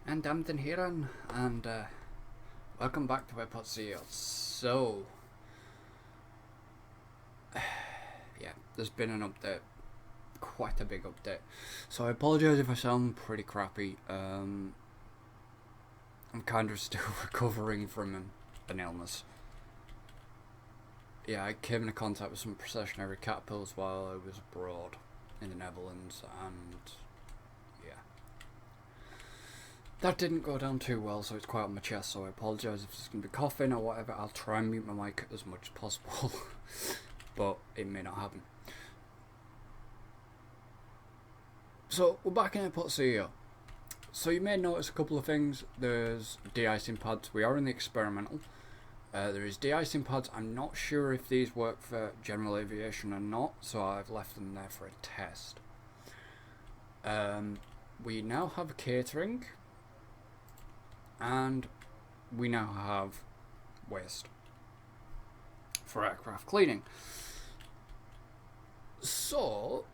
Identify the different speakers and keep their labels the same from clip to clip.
Speaker 1: And I'm the heren, and welcome back to Airport CEO. So, yeah, there's been an update, quite a big update. So I apologise if I sound pretty crappy. I'm kind of still recovering from an illness. Yeah, I came into contact with some processionary caterpillars while I was abroad in the Netherlands, and yeah. That didn't go down too well, so it's quite on my chest, so I apologise if there's going to be coughing or whatever. I'll try and mute my mic as much as possible, but it may not happen. So, we're back in Airport CEO. So you may notice a couple of things. There's de-icing pads. We are in the experimental. There is de-icing pads. I'm not sure if these work for general aviation or not, so I've left them there for a test. We now have catering. And we now have waste for aircraft cleaning. So,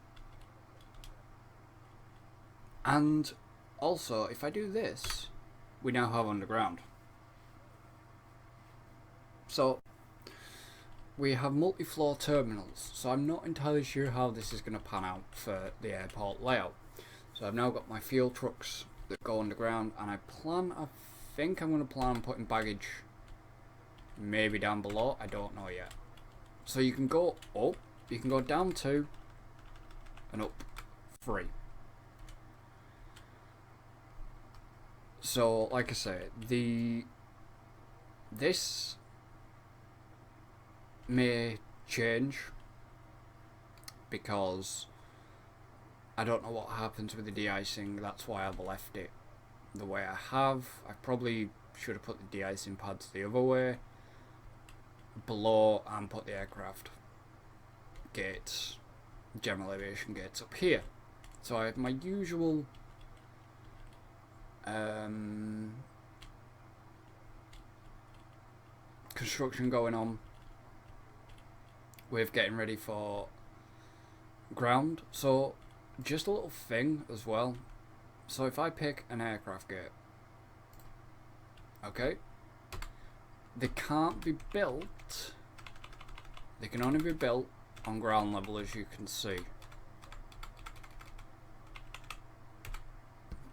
Speaker 1: and also if I do this, we now have underground. So we have multi-floor terminals, so I'm not entirely sure how this is going to pan out for the airport layout. So I've now got my fuel trucks that go underground, and I think I'm going to plan on putting baggage maybe down below. I don't know yet. So you can go up, you can go down 2, and up 3. So, like I say, this may change because I don't know what happens with the de-icing. That's why I've left it the way I have. I probably should have put the de-icing pads the other way below and put the aircraft gates, general aviation gates, up here. So I have my usual construction going on with getting ready for ground. So just a little thing as well. So if I pick an aircraft gate, okay, they can't be built, they can only be built on ground level, as you can see.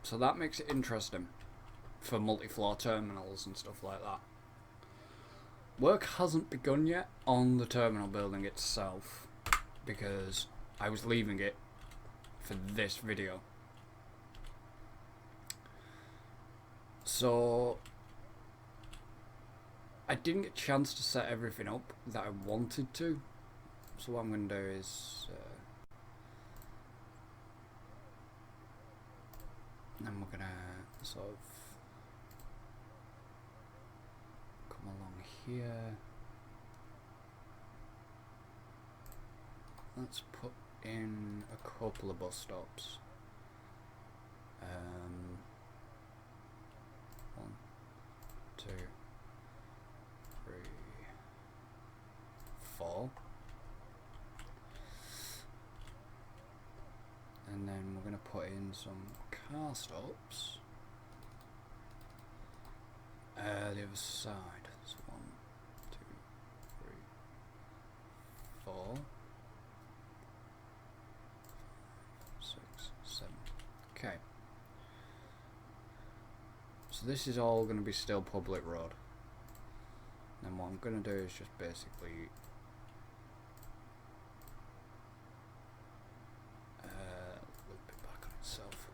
Speaker 1: So that makes it interesting for multi-floor terminals and stuff like that. Work hasn't begun yet on the terminal building itself because I was leaving it for this video. So I didn't get a chance to set everything up that I wanted to. So what I'm going to do is then we're going to sort of come along here. Let's put in a couple of bus stops. 1, 2, 3, 4. And then we're going to put in some car stops. The other side. So 1, 2, 3, 4, 6, 7. Okay. So this is all going to be still public road. And what I'm going to do is just basically loop it back on itself.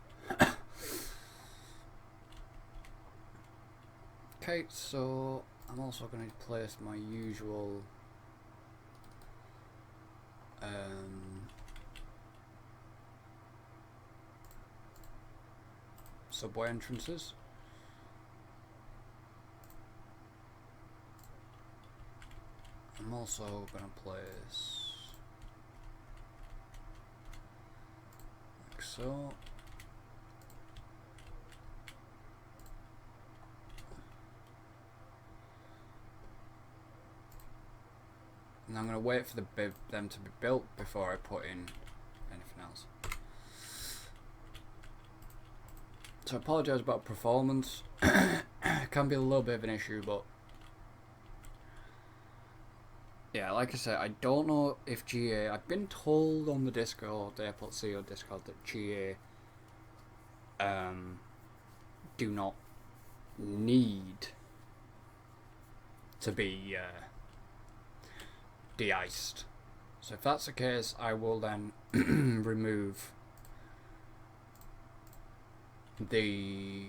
Speaker 1: Okay, so I'm also going to place my usual subway entrances. I'm also going to place like so. And I'm going to wait for them to be built before I put in anything else. So I apologise about performance. Can be a little bit of an issue, but yeah, like I said, I don't know if GA. I've been told on the Discord, the Airport CEO Discord, that GA do not need to be de-iced. So if that's the case, I will then remove the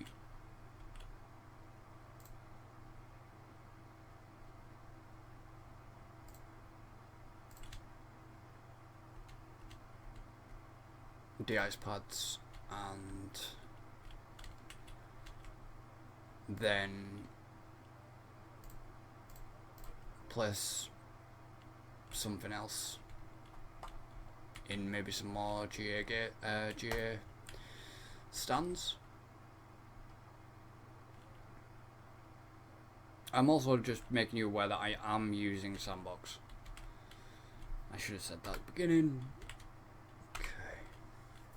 Speaker 1: de-ice pads and then place something else in, maybe some more GA stands. I'm also just making you aware that I am using Sandbox. I should have said that at the beginning. Okay,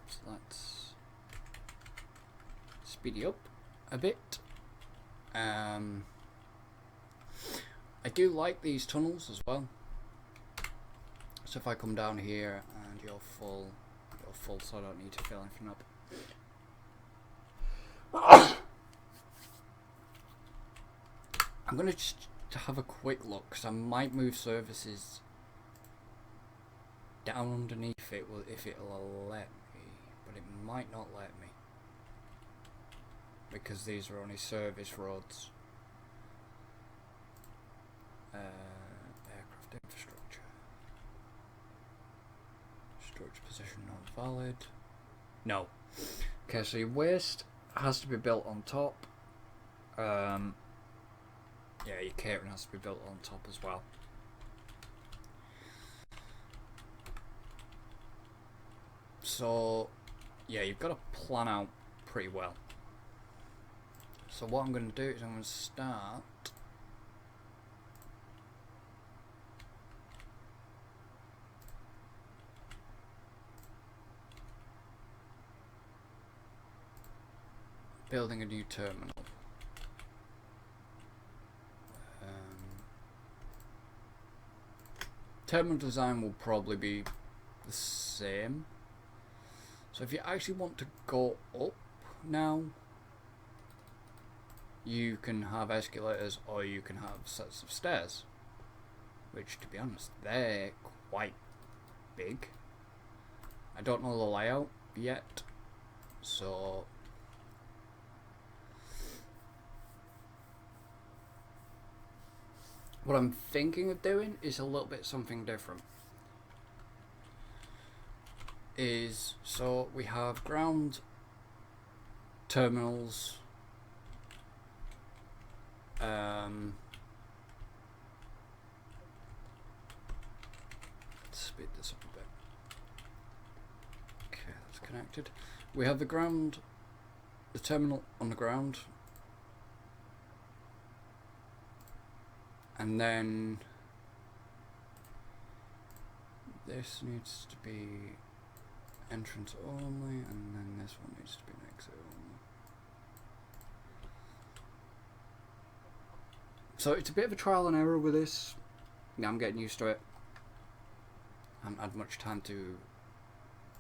Speaker 1: so let's speed it up a bit. I do like these tunnels as well. So if I come down here and you're full, so I don't need to fill anything up. I'm gonna just have a quick look, because I might move services down underneath it if it'll let me, but it might not let me, because these are only service roads. Aircraft infrastructure. Storage position not valid. No. Okay, so your waste has to be built on top. Yeah, your catering has to be built on top as well. So, yeah, you've got to plan out pretty well. So what I'm going to do is I'm going to start building a new terminal. Terminal design will probably be the same. So if you actually want to go up now, you can have escalators or you can have sets of stairs, which, to be honest, they're quite big. I don't know the layout yet, so what I'm thinking of doing is a little bit something different. So we have ground terminals, let's speed this up a bit. Okay, that's connected. We have the terminal on the ground, and then this needs to be entrance only, and then this one needs to be an exit only. So it's a bit of a trial and error with this. Yeah, I'm getting used to it. I haven't had much time to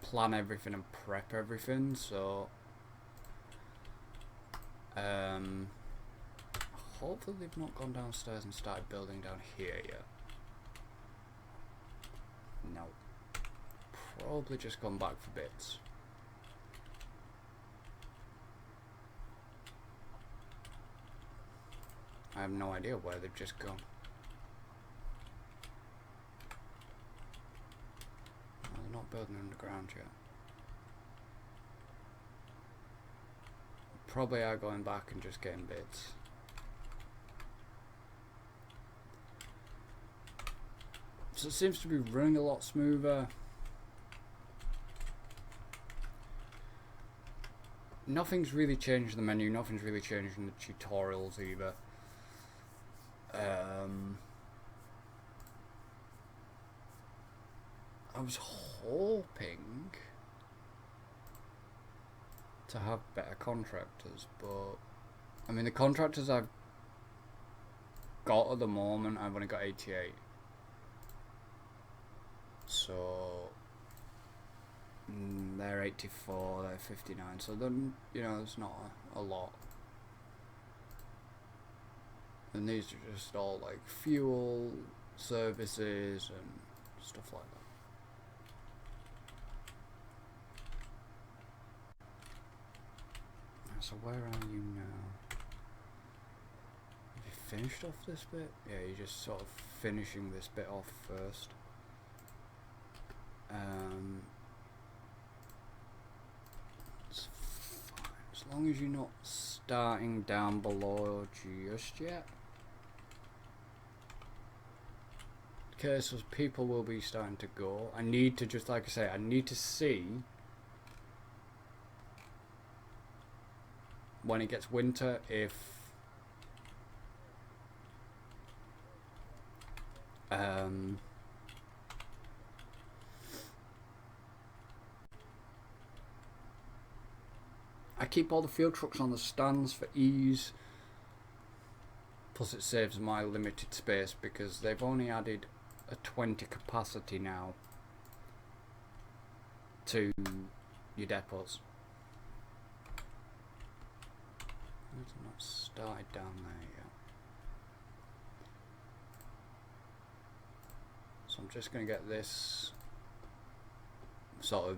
Speaker 1: plan everything and prep everything, so hopefully they've not gone downstairs and started building down here yet. No. Probably just gone back for bits. I have no idea where they've just gone. No, they're not building underground yet. Probably are going back and just getting bits. So it seems to be running a lot smoother. Nothing's really changed in the menu, nothing's really changed in the tutorials either. I was hoping to have better contractors, but I mean the contractors I've got at the moment, I've only got 88. So they're 84, they're 59, so then, you know, it's not a lot. And these are just all like fuel, services and stuff like that. So where are you now? Have you finished off this bit? Yeah, you're just sort of finishing this bit off first. It's fine, as long as you're not starting down below just yet. Okay, so people will be starting to go. I need to just, like I say, I need to see when it gets winter if I keep all the field trucks on the stands for ease, plus it saves my limited space because they've only added a 20 capacity now to your depots. It's not started down there yet. So I'm just going to get this sort of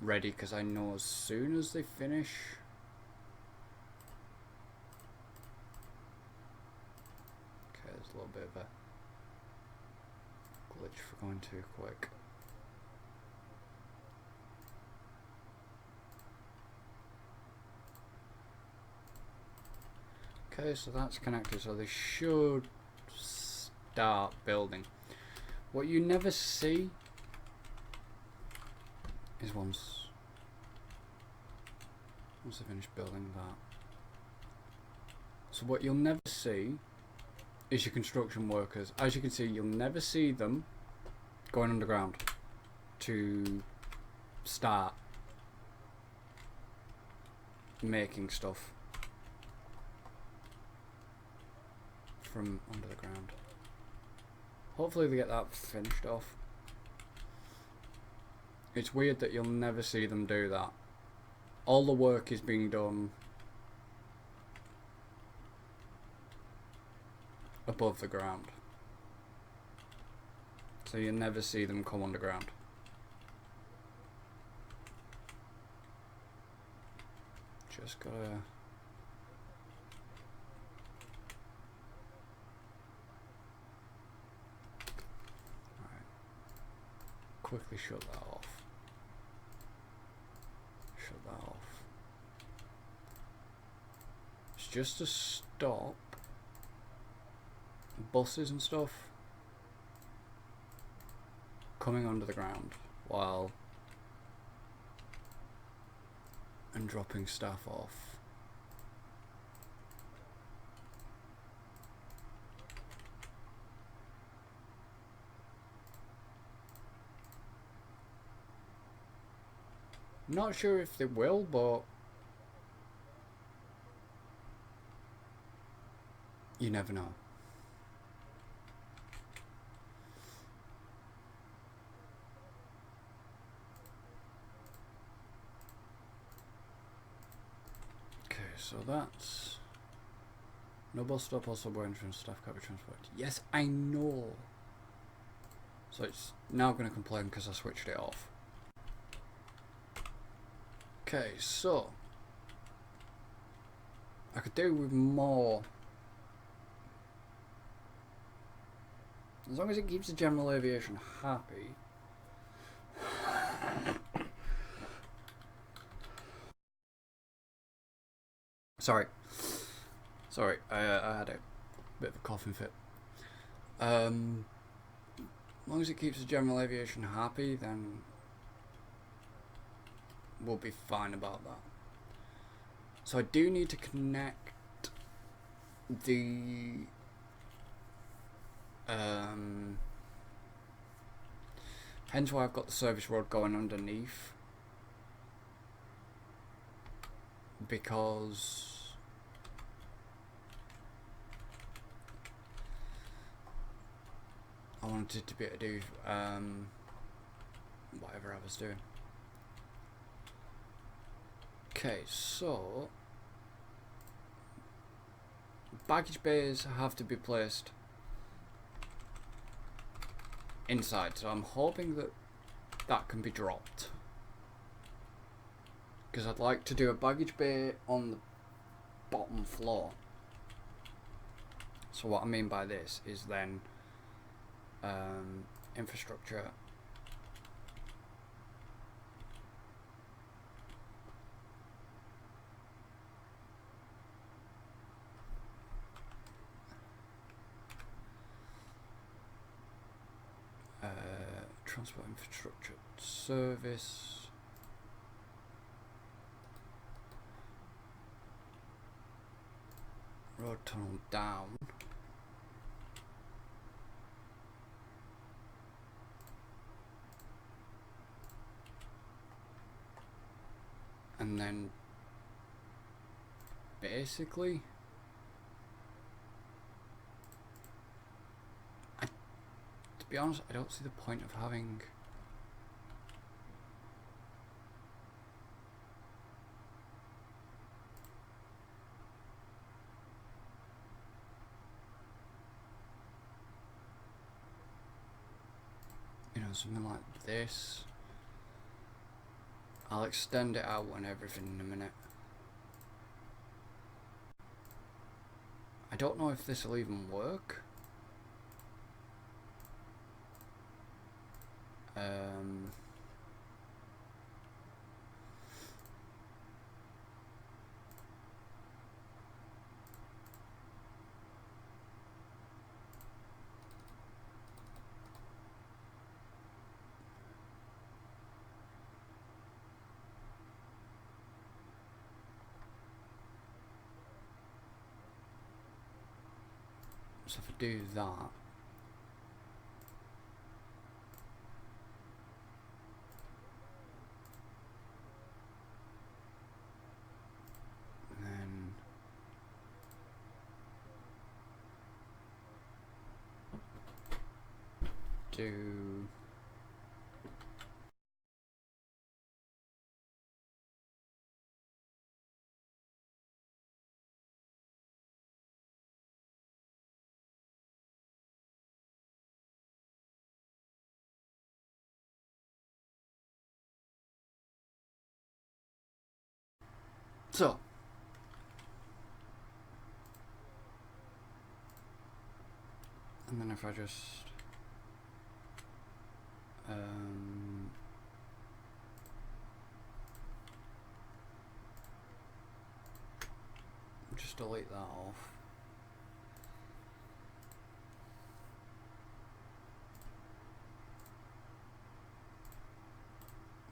Speaker 1: ready because I know as soon as they finish, okay, there's a little bit of a glitch for going too quick. Okay, so that's connected, so they should start building. What you never see is once they finish building that. So what you'll never see is your construction workers. As you can see, you'll never see them going underground to start making stuff from under the ground. Hopefully they get that finished off. It's weird that you'll never see them do that. All the work is being done above the ground, so you never see them come underground. Just gotta quickly shut that off. Shut that off. It's just to stop buses and stuff coming under the ground while and dropping staff off. Not sure if they will, but you never know. Okay, so that's no bus stop or subway entrance, staff can't be transported. Yes, I know. So it's now going to complain because I switched it off. Okay, so I could do with more, as long as it keeps the general aviation happy. Sorry, I had a bit of a coughing fit. As long as it keeps the general aviation happy, then we'll be fine about that. So I do need to connect the hence why I've got the service road going underneath because I wanted to be able to do whatever I was doing. Okay, so baggage bays have to be placed inside, so I'm hoping that that can be dropped, because I'd like to do a baggage bay on the bottom floor. So what I mean by this is then infrastructure, transport infrastructure service, road tunnel down, and then basically to be honest, I don't see the point of having something like this. I'll extend it out and everything in a minute. I don't know if this will even work. So if I do that, and then do so. And then if I just delete that off.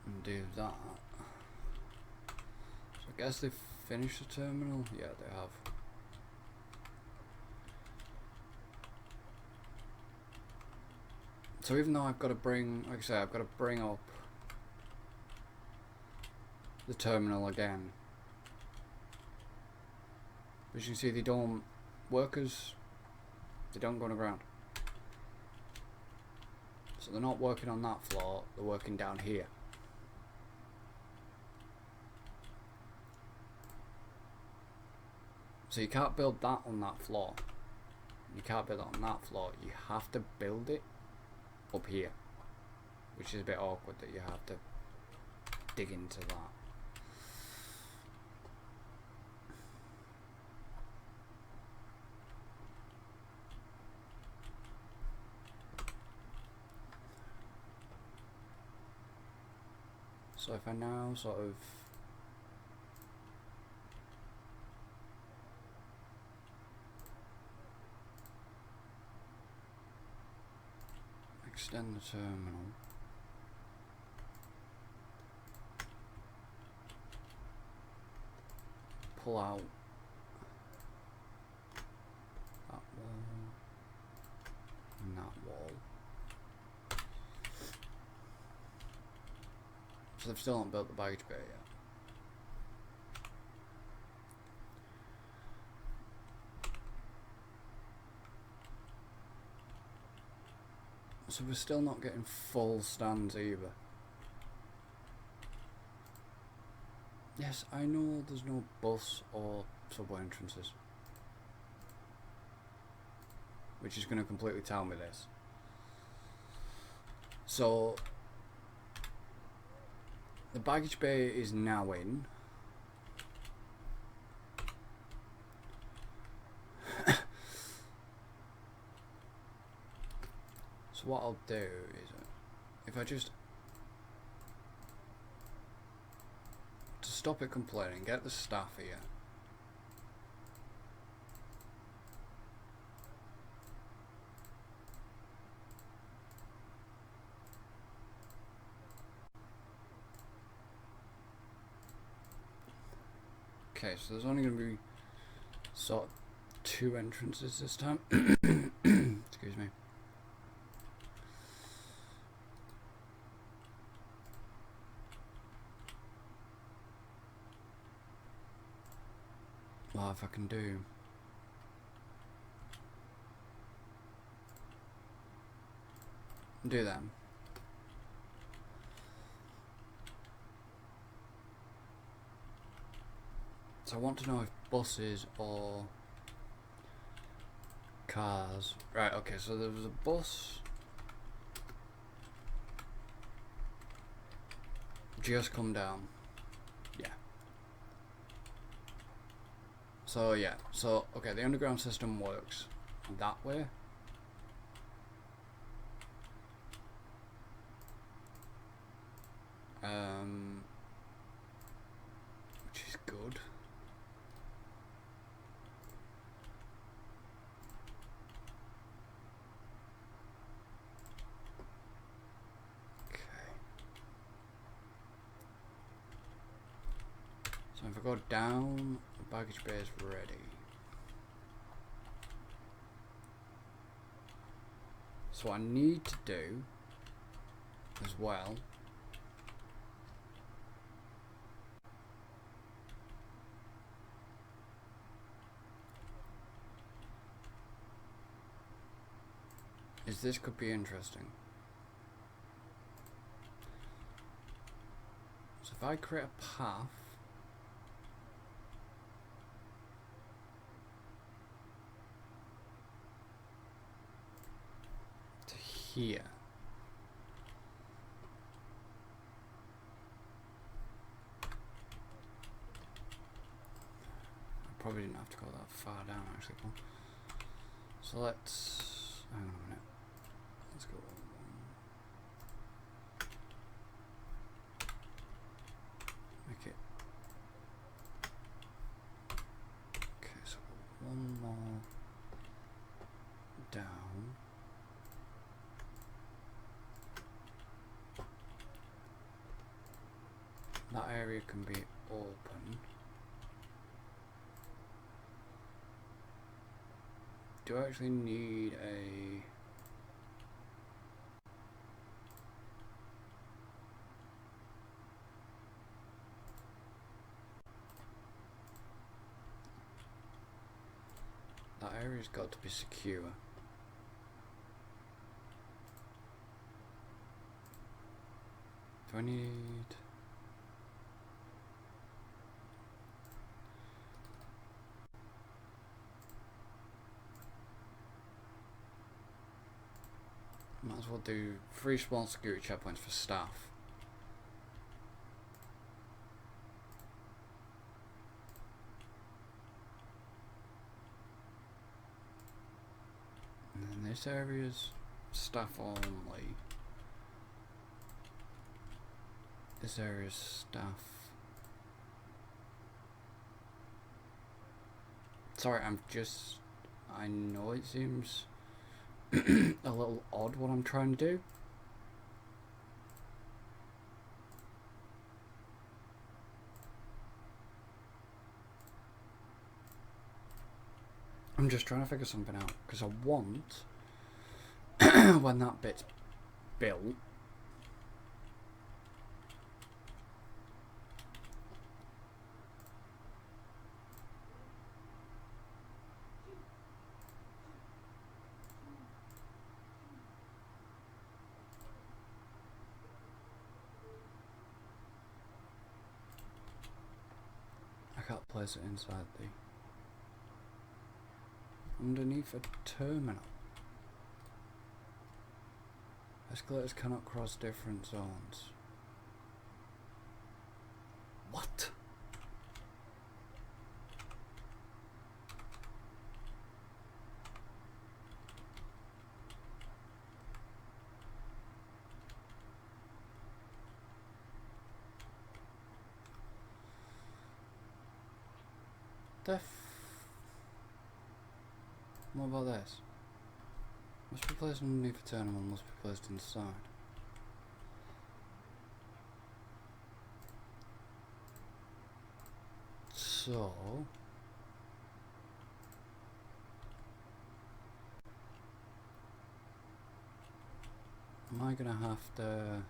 Speaker 1: And do that. So I guess they've finished the terminal. Yeah, they have. So even though I've got to bring, like I say, I've got to bring up the terminal again. As you can see, they don't, workers, they don't go on the ground. So they're not working on that floor, they're working down here. So you can't build that on that floor. You can't build it on that floor. You have to build it up here, which is a bit awkward that you have to dig into that. So if I now sort of extend the terminal, pull out that wall and that wall. So they've still not built the baggage bay yet. So we're still not getting full stands either. Yes, I know there's no bus or subway entrances, which is going to completely tell me this. So the baggage bay is now in. So what I'll do is, if I just, to stop it complaining, get the staff here. Okay, so there's only going to be sort of 2 entrances this time. Excuse me. Well, if I can do them. So I want to know if buses or cars. Right, okay, so there was a bus just come down. Yeah. So yeah, so okay, the underground system works that way. Which is good. Okay. So if I go down, the baggage bay is ready. So what I need to do as well is this could be interesting. So if I create a path to here, I probably didn't have to go that far down actually. So let's, hang on a minute, let's go make it, okay, so one more down. That area can be open. Do I actually need a... That area's got to be secure. Do I need... Might as well do 3 small security checkpoints for staff. And then this area's staff only. This area's staff. Sorry, I know it seems a little odd what I'm trying to do. I'm just trying to figure something out, because I want, when that bit's built, can't place it inside the... underneath a terminal. Escalators cannot cross different zones. What? What about this? Must be placed underneath a terminal, must be placed inside. So... am I gonna have to...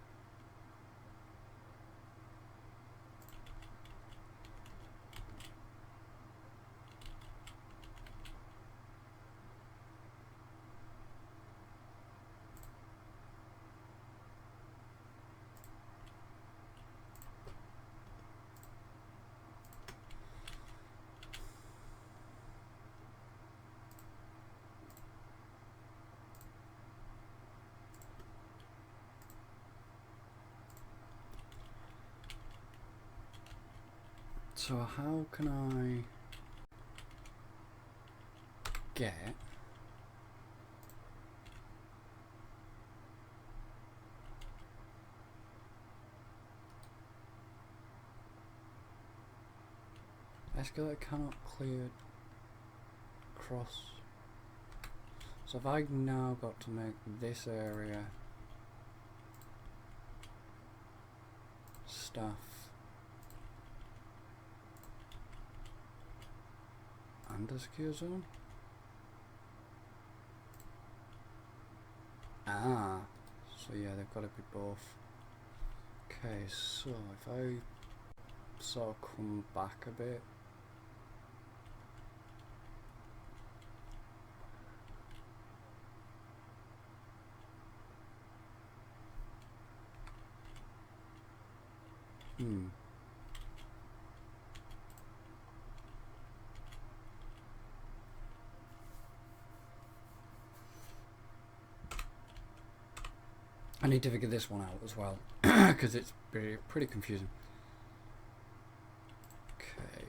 Speaker 1: so how can I get escalator cannot clear cross? So have I now got to make this area staff and a secure zone? Ah, so yeah, they've got to be both. Okay, so if I sort of come back a bit, I need to figure this one out as well, because it's pretty confusing. Okay.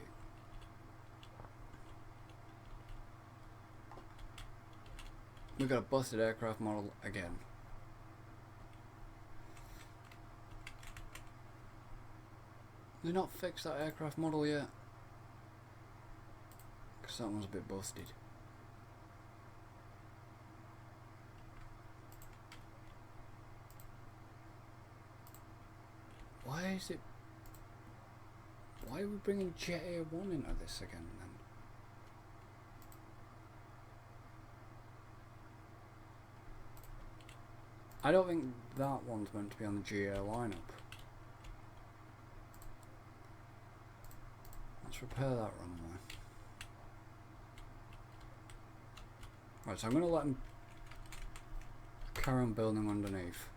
Speaker 1: We've got a busted aircraft model again. Did they not fix that aircraft model yet? Because that one's a bit busted. Why is it... why are we bringing Jet Air 1 into this again then? I don't think that one's meant to be on the GA lineup. Let's repair that runway. Right, so I'm going to let him carry on building underneath.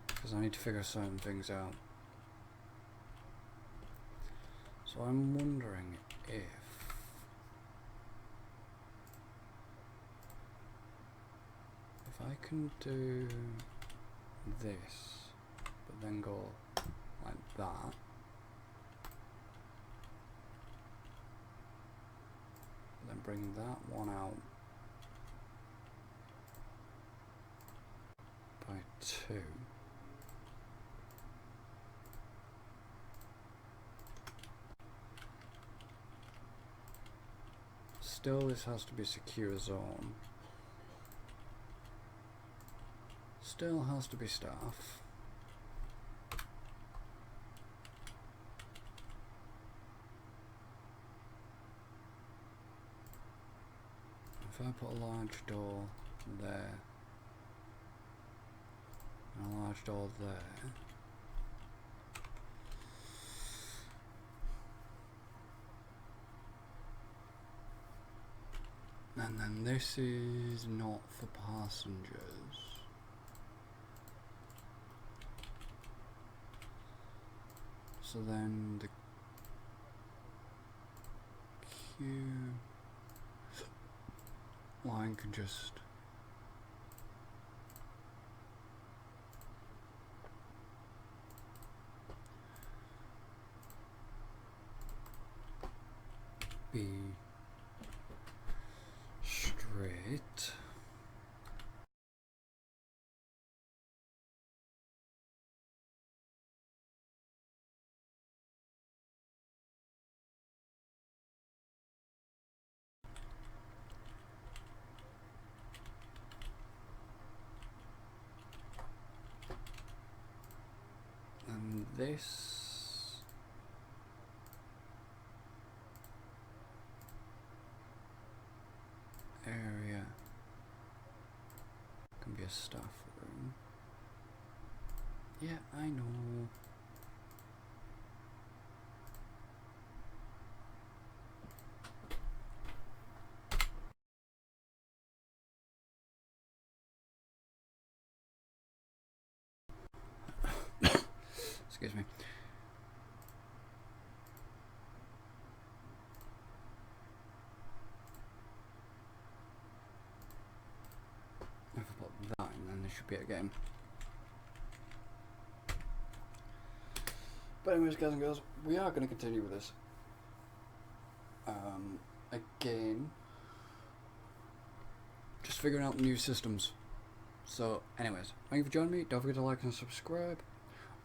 Speaker 1: Because I need to figure certain things out. So I'm wondering if I can do this, but then go like that. Then bring that one out by 2. Still, this has to be secure zone. Still has to be staff. If I put a large door there and a large door there, and then this is not for passengers. So then the Q line can just be straight. And this area can be a staff room. Yeah, I know. Excuse me. If I put that in, then there should be a game. But anyways, guys and girls, we are going to continue with this. Again, just figuring out new systems. So, anyways, thank you for joining me. Don't forget to like and subscribe.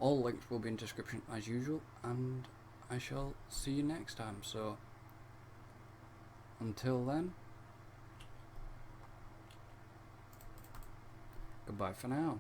Speaker 1: All links will be in the description as usual, and I shall see you next time. So, until then, goodbye for now.